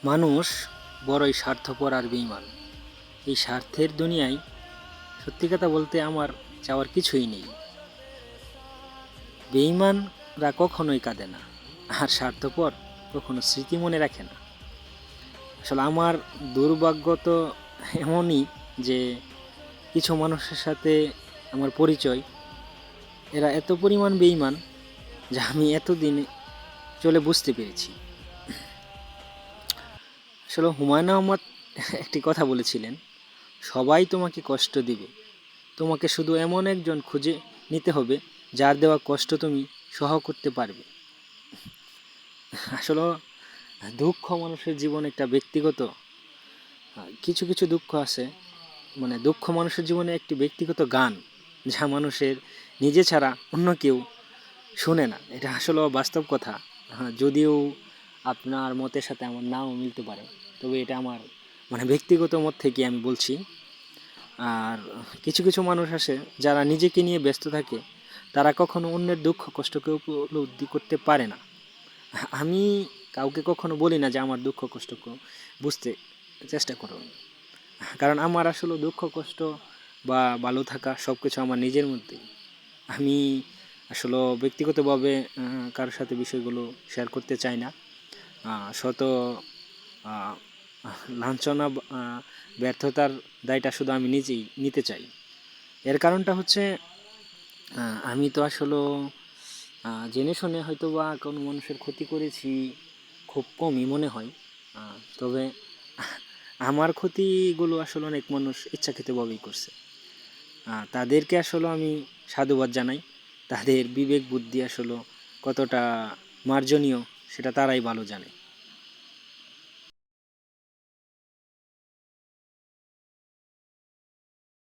মানুষ বড়ই স্বার্থপর আর বেঈমান। এই স্বার্থের দুনিয়ায় সত্যি কথা বলতে আমার চাওয়ার কিছুই নেই। বেঈমানরা কখনোই কাঁদে না, আর স্বার্থপর কখনো স্মৃতি মনে রাখে না। আসলে আমার দুর্ভাগ্য তো এমনই যে কিছু মানুষের সাথে আমার পরিচয়, এরা এত পরিমাণ বেঈমান যা আমি এতদিনে চলে বুঝতে পেরেছি। আসলে হুমায়ুন আহমদ একটি কথা বলেছিলেন, সবাই তোমাকে কষ্ট দিবে, তোমাকে শুধু এমন একজন খুঁজে নিতে হবে যার দেওয়া কষ্ট তুমি সহ করতে পারবে। আসলে দুঃখ মানুষের জীবনে একটা ব্যক্তিগত, কিছু কিছু দুঃখ আছে, মানে দুঃখ মানুষের জীবনে একটি ব্যক্তিগত গান যা মানুষের নিজে ছাড়া অন্য কেউ শুনে না। এটা আসলে বাস্তব কথা। যদিও আপনার মতের সাথে আমার নাও মিলতে পারে, তবে এটা আমার মানে ব্যক্তিগত মত থেকে আমি বলছি। আর কিছু কিছু মানুষ আছে যারা নিজেকে নিয়ে ব্যস্ত থাকে, তারা কখনো অন্যের দুঃখ কষ্টকে উপলব্ধি করতে পারে না। আমি কাউকে কখনো বলি না যে আমার দুঃখ কষ্টকে বুঝতে চেষ্টা করুন, কারণ আমার আসলে দুঃখ কষ্ট বা ভালো থাকা সব কিছু আমার নিজের মধ্যেই। আমি আসলে ব্যক্তিগতভাবে কারোর সাথে বিষয়গুলো শেয়ার করতে চাই না। শত আহ, লাঞ্ছনা ব্যর্থতার দায়টা শুধু আমি নিজেই নিতে চাই। এর কারণটা হচ্ছে আমি তো আসলে জেনে শুনে হয়তো বা কোনো মানুষের ক্ষতি করেছি খুব কমই মনে হয়। তবে আমার ক্ষতিগুলো আসলে অনেক মানুষ ইচ্ছাকৃতভাবেই করছে। তাদেরকে আসলে আমি সাধুবাদ জানাই। তাদের বিবেক বুদ্ধি আসলে কতটা মার্জনীয় সেটা তারাই ভালো জানে।